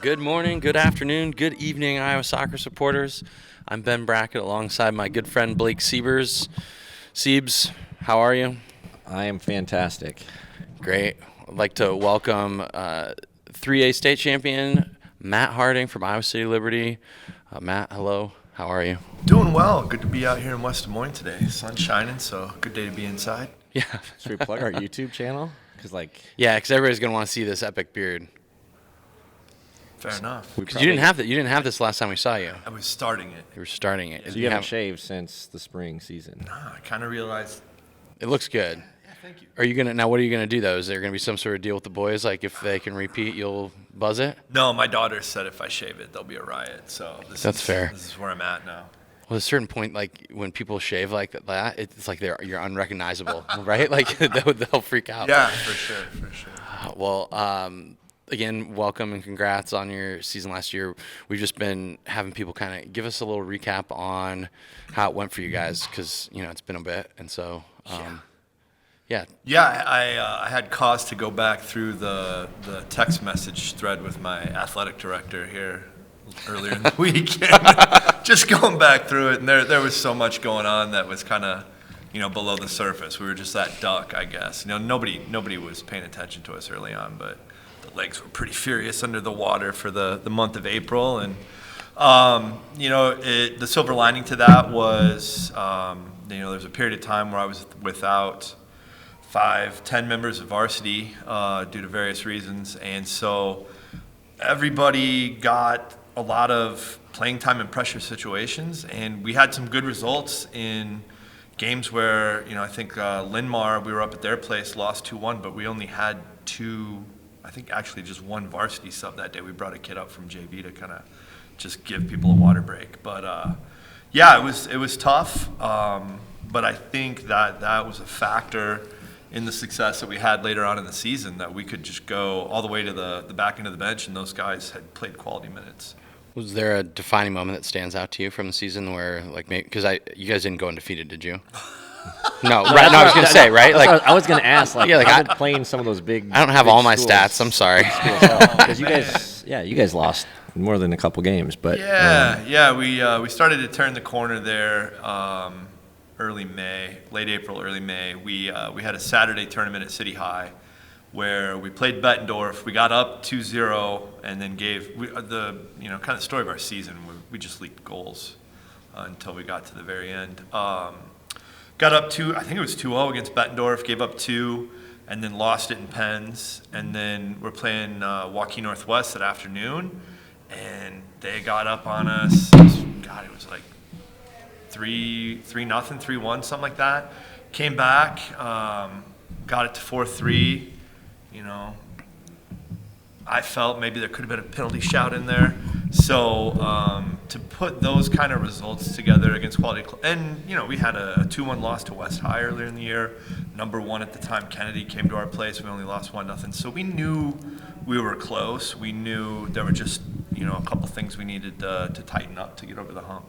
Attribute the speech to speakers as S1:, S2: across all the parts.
S1: Good morning, good afternoon, good evening, Iowa soccer supporters. I'm Ben Brackett alongside my good friend Blake Siberz. Siebes, how are you?
S2: I am fantastic.
S1: Great. I'd like to welcome 3A state champion Matt Harding from Iowa City Liberty. Matt, hello. How are you?
S3: Doing well. Good to be out here in West Des Moines today. Sun's shining, so good day to be inside.
S1: Yeah.
S2: Should we plug our YouTube channel?
S1: Yeah, because everybody's gonna want to see this epic beard.
S3: Fair enough.
S1: Because you didn't have this last time we saw you.
S3: I was starting it.
S1: You were starting it.
S2: So you haven't shaved since the spring season.
S3: I kind of realized.
S1: It looks good.
S3: Yeah, thank you.
S1: Are you gonna now? What are you gonna do though? Is there gonna be some sort of deal with the boys? Like if they can repeat, you'll buzz it?
S3: No, my daughter said if I shave it, there'll be a riot. So
S1: That's fair.
S3: This is where I'm at now.
S1: Well, at a certain point, like when people shave like that, it's like you're unrecognizable, right? Like they'll freak out.
S3: Yeah, for sure, for sure.
S1: Well, again, welcome and congrats on your season last year. We've just been having people kind of give us a little recap on how it went for you guys because it's been a bit, and so yeah.
S3: Yeah, I had cause to go back through the text message thread with my athletic director here earlier in the week. Just going back through it, and there was so much going on that was kind of below the surface. We were just that duck, I guess. Nobody was paying attention to us early on, but the legs were pretty furious under the water for the month of April. And the silver lining to that was there was a period of time where I was without 5-10 members of varsity due to various reasons, and so everybody got a lot of playing time in pressure situations, and we had some good results in games where, I think Linmar, we were up at their place, lost 2-1, but we only had actually just one varsity sub that day. We brought a kid up from JV to kind of just give people a water break. But it was tough, but I think that was a factor in the success that we had later on in the season, that we could just go all the way to the back end of the bench, and those guys had played quality minutes.
S1: Was there a defining moment that stands out to you from the season where, like, maybe because you guys didn't go undefeated, did you? No, right? No, I was gonna say, right? Like,
S2: I was gonna ask,
S1: yeah, like
S2: I've been playing some of those big.
S1: I don't have
S2: big
S1: all my
S2: schools.
S1: stats. I'm sorry.
S2: Because you guys lost more than a couple games, but
S3: we started to turn the corner there. Early May, late April, early May. We had a Saturday tournament at City High, where we played Bettendorf. We got up 2-0 and then gave the kind of story of our season. We just leaked goals until we got to the very end. Got up I think it was 2-0 against Bettendorf. Gave up 2, and then lost it in pens. And then we're playing Waukee Northwest that afternoon, and they got up on us. It was like 3-0, 3-1, something like that. Came back, got it to 4-3. I felt maybe there could have been a penalty shout in there. So to put those kind of results together against quality, and we had a 2-1 loss to West High earlier in the year. Number 1 at the time, Kennedy, came to our place. We only lost 1-0. So we knew we were close. We knew there were just a couple things we needed to tighten up to get over the hump.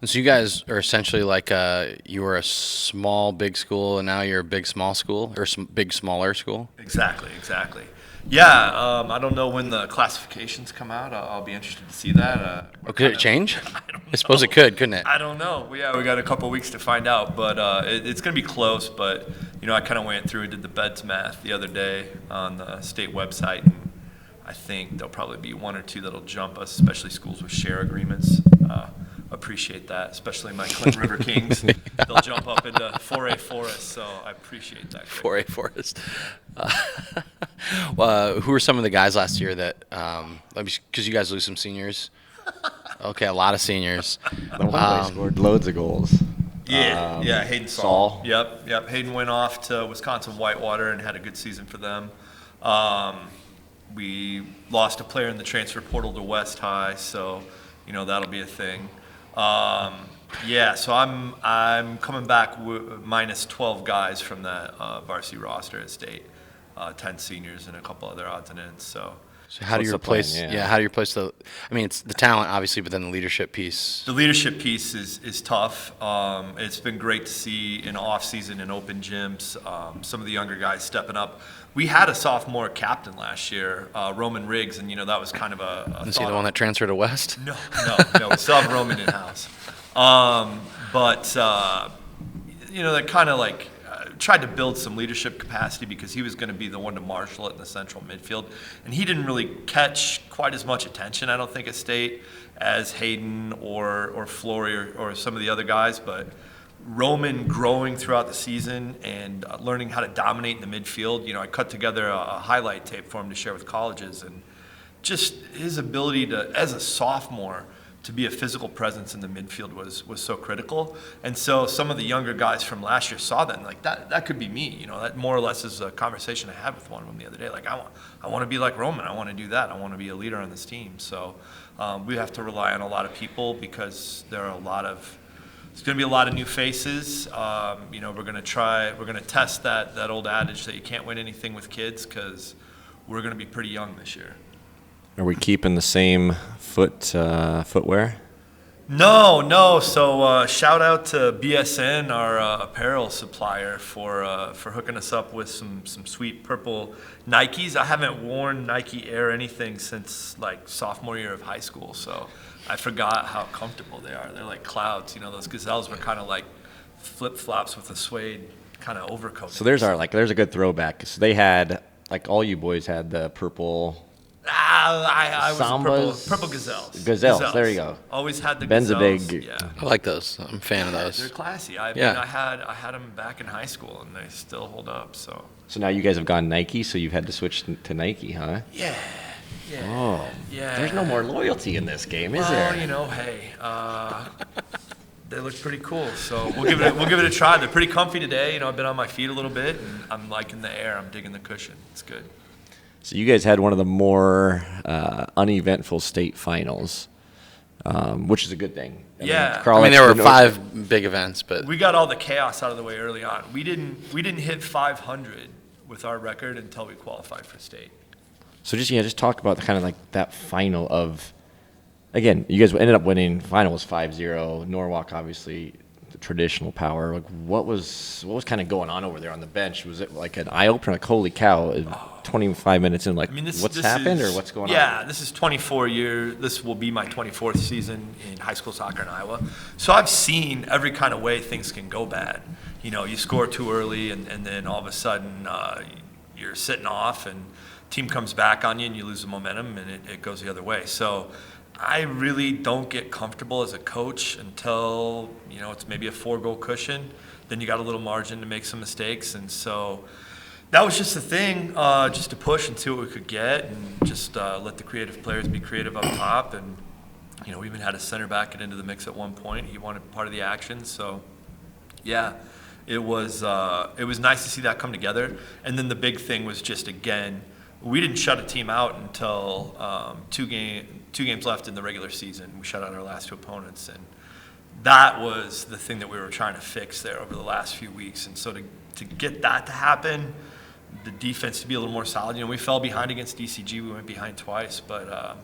S1: And so you guys are essentially like you were a small big school, and now you're a big small school, or big smaller school.
S3: Exactly. Yeah, I don't know when the classifications come out. I'll be interested to see that.
S1: Could it change? I suppose it could, couldn't it?
S3: I don't know. We got a couple of weeks to find out, but it's going to be close. But I kind of went through and did the beds math the other day on the state website, and I think there'll probably be 1 or 2 that'll jump us, especially schools with share agreements. Appreciate that, especially my Clinton River Kings. They'll jump up into 4A Forest, so I appreciate that.
S1: 4A Forest. Well, who were some of the guys last year that, because you guys lose some seniors? Okay, a lot of seniors.
S2: the one they scored loads of goals.
S3: Yeah, Hayden Saul. Yep. Hayden went off to Wisconsin Whitewater and had a good season for them. We lost a player in the transfer portal to West High, so that'll be a thing. So I'm coming back minus 12 guys from that varsity roster at state, 10 seniors and a couple other odds and ends. So
S1: So how do you
S2: what's the plan?
S1: replace?
S2: Yeah.
S1: How do you replace the? I mean, it's the talent obviously, but then the leadership piece.
S3: The leadership piece is tough. It's been great to see in off season and open gyms some of the younger guys stepping up. We had a sophomore captain last year, Roman Riggs, and that was kind of a.
S1: Is he the one that transferred to West?
S3: No. We still have Roman in house. But that kind of like tried to build some leadership capacity because he was going to be the one to marshal it in the central midfield. And he didn't really catch quite as much attention, I don't think, at State as Hayden or Flory or some of the other guys. But Roman growing throughout the season and learning how to dominate in the midfield. I cut together a highlight tape for him to share with colleges. And just his ability to, as a sophomore, to be a physical presence in the midfield was so critical. And so some of the younger guys from last year saw that and like, that could be me. That more or less is a conversation I had with one of them the other day. Like, I want to be like Roman. I want to do that. I want to be a leader on this team. So we have to rely on a lot of people because there's going to be a lot of new faces. We're going to test that old adage that you can't win anything with kids because we're going to be pretty young this year.
S2: Are we keeping the same footwear?
S3: No. So shout out to BSN, our apparel supplier, for hooking us up with some sweet purple Nikes. I haven't worn Nike Air anything since like sophomore year of high school, so I forgot how comfortable they are. They're like clouds. Those Gazelles were kind of like flip flops with a suede kind of overcoat.
S2: So there's a good throwback. So they had, like, all you boys had the purple.
S3: I was
S2: Sambas?
S3: purple Gazelles.
S2: Gazelles, there you go.
S3: Always had the
S2: Ben's
S3: Gazelles.
S2: a big.
S3: Yeah.
S1: I like those. I'm a fan of those.
S3: They're classy. I had them back in high school, and they still hold up. So
S2: So now you guys have gone Nike, so you've had to switch to Nike, huh?
S3: yeah.
S2: Oh,
S3: Yeah.
S2: There's no more loyalty in this game, is
S3: Well,
S2: there?
S3: hey, they look pretty cool. So we'll give it a try. They're pretty comfy today. I've been on my feet a little bit, and I'm liking the air. I'm digging the cushion. It's good.
S2: So you guys had one of the more uneventful state finals, which is a good thing.
S3: Yeah.
S1: There were 5 big events, but
S3: We got all the chaos out of the way early on. We didn't hit 500 with our record until we qualified for state.
S2: So just talk about kind of like that final of, again, you guys ended up winning. Final was 5-0. Norwalk, obviously, the traditional power. Like, what was kind of going on over there on the bench? Was it like an eye opener? Like, holy cow! 25 minutes in, like, what's happened or what's going on?
S3: Yeah, this is 24 years. This will be my 24th season in high school soccer in Iowa. So I've seen every kind of way things can go bad. You score too early, and then all of a sudden you're sitting off, and team comes back on you, and you lose the momentum, and it goes the other way. So I really don't get comfortable as a coach until, it's maybe a 4-goal cushion. Then you got a little margin to make some mistakes. And so that was just the thing, just to push and see what we could get and just let the creative players be creative up top. And, we even had a center back get into the mix at one point. He wanted part of the action. So, yeah, it was nice to see that come together. And then the big thing was just, again, we didn't shut a team out until 2 games left in the regular season. We shut out our last 2 opponents, and that was the thing that we were trying to fix there over the last few weeks. And so to get that to happen, the defense to be a little more solid. We fell behind against DCG. We went behind twice, but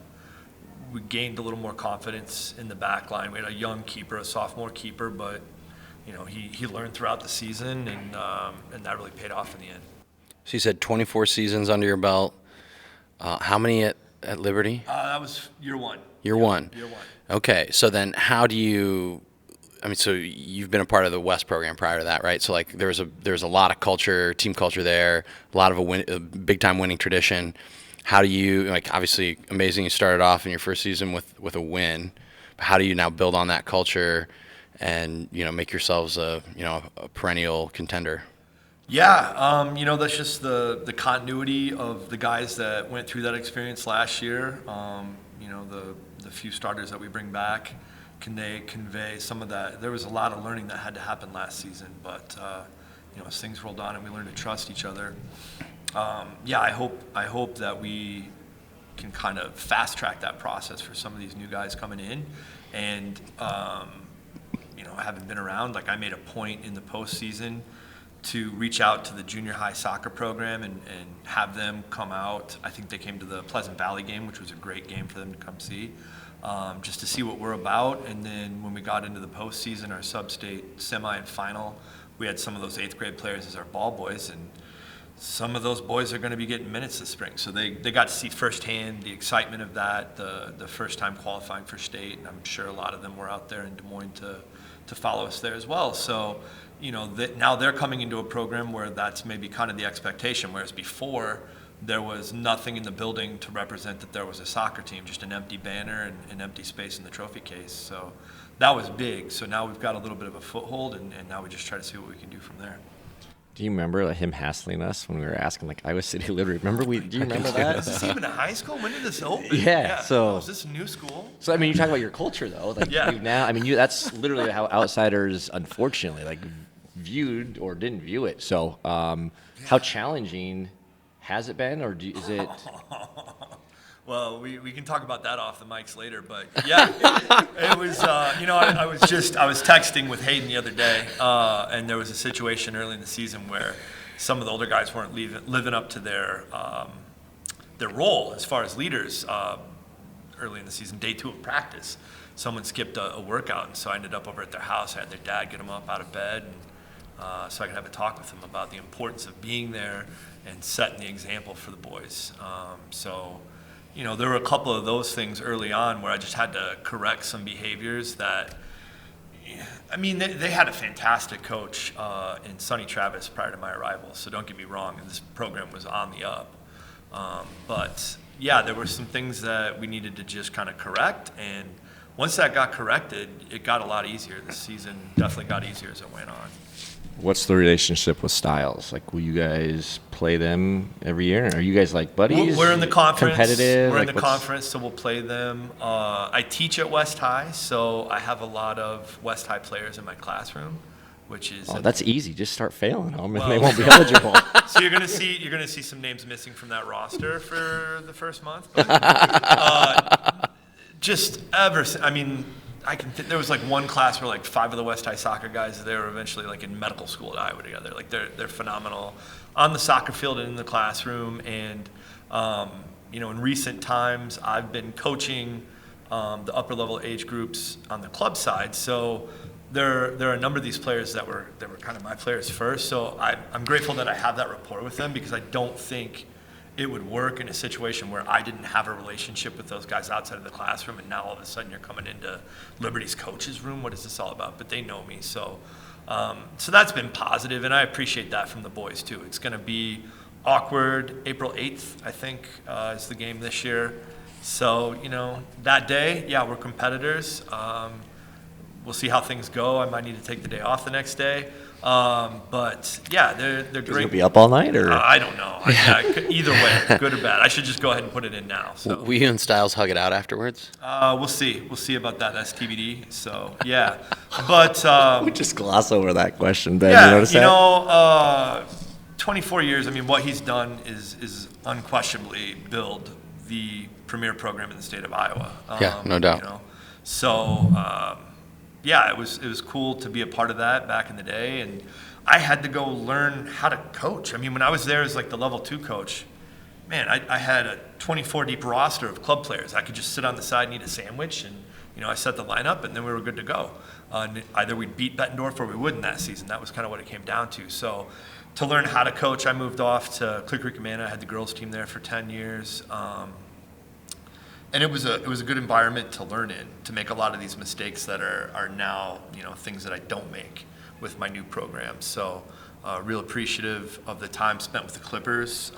S3: we gained a little more confidence in the back line. We had a young keeper, a sophomore keeper, but he learned throughout the season, and that really paid off in the end.
S1: So you said 24 seasons under your belt. How many at Liberty?
S3: That was year one.
S1: Year one.
S3: Year one.
S1: Okay, so then how do you? So you've been a part of the West program prior to that, right? So like there's a lot of culture, team culture there, a lot of a big time winning tradition. How do you, obviously amazing you started off in your first season with a win, but how do you now build on that culture and make yourselves a perennial contender?
S3: Yeah, that's just the continuity of the guys that went through that experience last year. The few starters that we bring back, can they convey some of that? There was a lot of learning that had to happen last season, but as things rolled on and we learned to trust each other, I hope that we can kind of fast track that process for some of these new guys coming in, and having been around, like I made a point in the postseason to reach out to the junior high soccer program and have them come out. I think they came to the Pleasant Valley game, which was a great game for them to come see, just to see what we're about. And then when we got into the postseason, our sub-state semi and final, we had some of those 8th grade players as our ball boys, and some of those boys are going to be getting minutes this spring. So they got to see firsthand the excitement of that, the first time qualifying for state, and I'm sure a lot of them were out there in Des Moines to follow us there as well. So, now they're coming into a program where that's maybe kind of the expectation, whereas before there was nothing in the building to represent that there was a soccer team, just an empty banner and an empty space in the trophy case. So that was big. So now we've got a little bit of a foothold, and now we just try to see what we can do from there.
S2: Do you remember him hassling us when we were asking Iowa City Liberty? Do you remember that?
S3: Is this even a high school? When did this open?
S2: Yeah. So
S3: is this a new school?
S2: So you talk about your culture though. That's literally how outsiders, unfortunately, viewed or didn't view it. So how challenging has it been, or is it?
S3: Well, we can talk about that off the mics later, but yeah, it was, I was texting with Hayden the other day, and there was a situation early in the season where some of the older guys weren't living up to their role as far as leaders. Early in the season, day 2 of practice, someone skipped a workout, and so I ended up over at their house. I had their dad get them up out of bed, and so I could have a talk with them about the importance of being there and setting the example for the boys. There were a couple of those things early on where I just had to correct some behaviors that, they had a fantastic coach in Sonny Travis prior to my arrival, so don't get me wrong, this program was on the up. But yeah, there were some things that we needed to just kind of correct, and once that got corrected, it got a lot easier. The season definitely got easier as it went on.
S2: What's the relationship with Styles? Will you guys play them every year? Are you guys buddies?
S3: We're in the conference.
S2: Competitive?
S3: We're in the conference, so we'll play them. I teach at West High, so I have a lot of West High players in my classroom, which is.
S2: Oh, that's easy. Just start failing them, and they won't be eligible.
S3: So you're gonna see some names missing from that roster for the first month. But, there was one class where 5 of the West High soccer guys, they were eventually in medical school at Iowa together. They're phenomenal on the soccer field and in the classroom. And in recent times, I've been coaching the upper level age groups on the club side. So there are a number of these players that were kind of my players first. So I'm grateful that I have that rapport with them, because I don't think it would work in a situation where I didn't have a relationship with those guys outside of the classroom, and now all of a sudden you're coming into Liberty's coach's room. What is this all about? But they know me, so that's been positive, and I appreciate that from the boys too. It's going to be awkward. April 8th, I think, is the game this year. So that day, yeah, we're competitors. We'll see how things go. I might need to take the day off the next day. But yeah, they're great.
S2: You'll be up all night, or
S3: I don't know. Either way, good or bad. I should just go ahead and put it in now. So
S1: will you and Styles hug it out afterwards?
S3: We'll see. We'll see about that. That's TBD. So yeah, but
S2: we just gloss over that question, Ben.
S3: Yeah,
S2: you notice that?
S3: 24 years. What he's done is unquestionably build the premier program in the state of Iowa.
S1: Yeah, no doubt.
S3: So. Yeah, it was cool to be a part of that back in the day, and I had to go learn how to coach. When I was there as the level 2 coach, man, I had a 24 deep roster of club players. I could just sit on the side and eat a sandwich, and I set the lineup, and then we were good to go. Either we'd beat Bettendorf or we wouldn't that season. That was kind of what it came down to. So to learn how to coach, I moved off to Clear Creek Amana. I had the girls team there for 10 years. And it was a good environment to learn in, to make a lot of these mistakes that are now things that I don't make with my new program. So real appreciative of the time spent with the Clippers.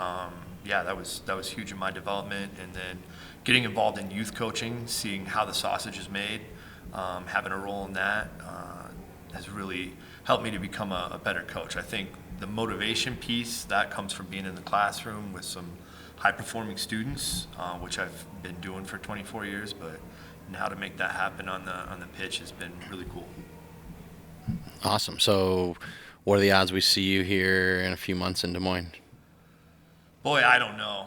S3: That was huge in my development. And then getting involved in youth coaching, seeing how the sausage is made, having a role in that has really helped me to become a better coach. I think the motivation piece, that comes from being in the classroom with some high-performing students, which I've been doing for 24 years, and how to make that happen on the pitch has been really cool.
S1: Awesome. So what are the odds we see you here in a few months in Des Moines?
S3: Boy, I don't know.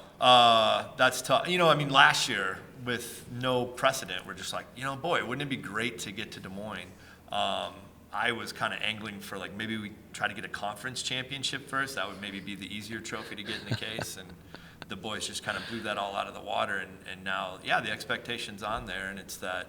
S3: That's tough. Last year, with no precedent, we're just boy, wouldn't it be great to get to Des Moines? I was kind of angling for like maybe we try to get a conference championship first. That would maybe be the easier trophy to get in the case. And the boys just kind of blew that all out of the water. And now, yeah, the expectation's on there. And it's that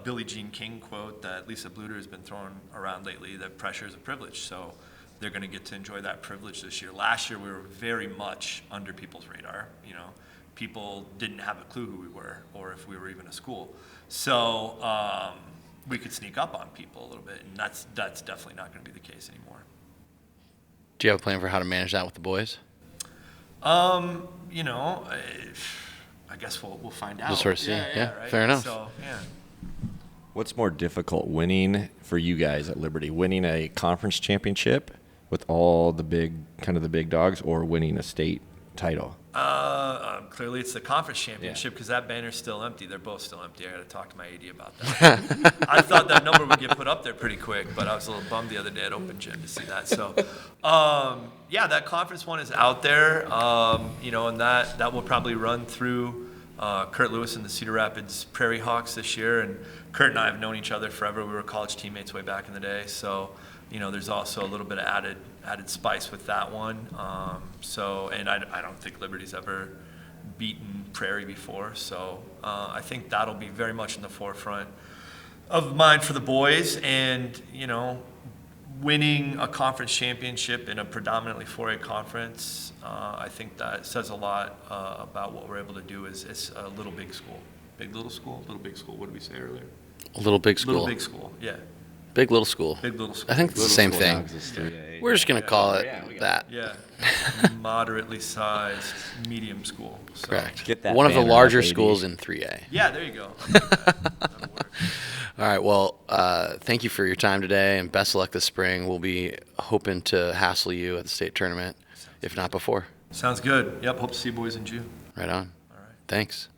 S3: Billie Jean King quote that Lisa Bluter has been throwing around lately, that pressure is a privilege. So they're going to get to enjoy that privilege this year. Last year, we were very much under people's radar. You know, people didn't have a clue who we were or if we were even a school. So we could sneak up on people a little bit, and that's definitely not going to be the case anymore.
S1: Do you have a plan for how to manage that with the boys?
S3: You know, I guess we'll find out.
S1: We'll sort of see. Yeah,
S3: right?
S1: fair enough.
S3: So, yeah.
S2: What's more difficult, winning for you guys at Liberty, winning a conference championship with all the big dogs, or winning a state title?
S3: Clearly it's the conference championship because that banner's still empty. They're both still empty. I got to talk to my AD about that. I thought that number would get put up there pretty quick, but I was a little bummed the other day at Open Gym to see that. So, yeah, that conference one is out there, you know, and that will probably run through Kurt Lewis and the Cedar Rapids Prairie Hawks this year. And Kurt and I have known each other forever. We were college teammates way back in the day. So, you know, there's also a little bit of added spice with that one. And I don't think Liberty's ever beaten Prairie before. So I think that'll be very much in the forefront of mind for the boys. And, you know, winning a conference championship in a predominantly 4A conference, I think that says a lot about what we're able to do as a little big school. Big little school? Little big school. What did we say earlier?
S1: A little big school.
S3: Little big school, yeah.
S1: Big little school.
S3: Big little school.
S1: I think it's the same thing. We're just going to call it that.
S3: Yeah. Moderately sized, medium school. So.
S1: Correct.
S2: Get that
S1: one of the
S2: banner
S1: larger
S2: up, AD.
S1: schools in 3A.
S3: Yeah, there you go. That'll work.
S1: All right. Well, thank you for your time today, and best of luck this spring. We'll be hoping to hassle you at the state tournament, if not before.
S3: Sounds good. Yep, hope to see you boys in June.
S1: Right on.
S3: All right.
S1: Thanks.